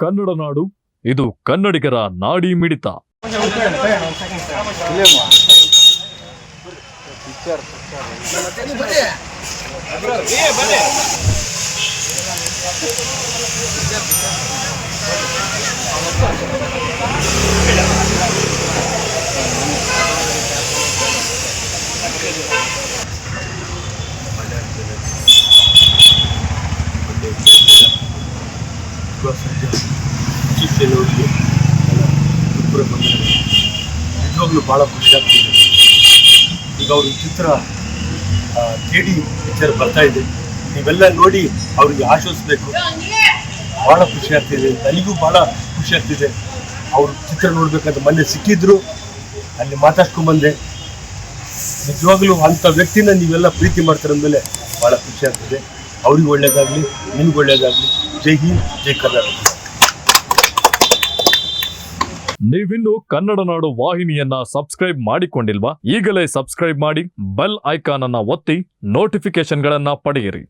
ಕನ್ನಡ ನಾಡು, ಇದು ಕನ್ನಡಿಗರ ನಾಡಿ ಮಿಡಿತ. ನಿಜವಾಗ್ಲೂ ಭಾಳ ಖುಷಿ ಆಗ್ತಿದೆ. ಈಗ ಅವ್ರ ಚಿತ್ರ KD ಪಿಕ್ಚರ್ ಬರ್ತಾ ಇದೆ, ನೀವೆಲ್ಲ ನೋಡಿ ಅವ್ರಿಗೆ ಆಶ್ವಸಿಸ್ಬೇಕು. ಭಾಳ ಖುಷಿ ಆಗ್ತಿದೆ, ನನಗೂ ಭಾಳ ಖುಷಿ ಆಗ್ತಿದೆ. ಅವ್ರ ಚಿತ್ರ ನೋಡ್ಬೇಕಂತ ಮೊನ್ನೆ ಸಿಕ್ಕಿದ್ರು, ಅಲ್ಲಿ ಮಾತಾಡ್ಸ್ಕೊಂಡ್ಬಂದೆ. ನಿಜವಾಗ್ಲೂ ಅಂಥ ವ್ಯಕ್ತಿನ ನೀವೆಲ್ಲ ಪ್ರೀತಿ ಮಾಡ್ತಾರೆ ಅಂದಮೇಲೆ ಭಾಳ ಖುಷಿ ಆಗ್ತಿದೆ. ಅವ್ರಿಗೆ ಒಳ್ಳೇದಾಗಲಿ, ನಿಮ್ಗೆ ಒಳ್ಳೇದಾಗಲಿ. ಜೈ ಹಿಂದ್, ಜೈ ಕರ್ನಾಟಕ. ನೀವಿನ್ನು ಕನ್ನಡ ನಾಡು ವಾಹಿನಿಯನ್ನ ಸಬ್ಸ್ಕ್ರೈಬ್ ಮಾಡಿಕೊಂಡಿಲ್ವಾ? ಈಗಲೇ ಸಬ್ಸ್ಕ್ರೈಬ್ ಮಾಡಿ, ಬೆಲ್ ಐಕಾನ್ ಅನ್ನ ಒತ್ತಿ ನೋಟಿಫಿಕೇಶನ್ಗಳನ್ನ ಪಡೆಯಿರಿ.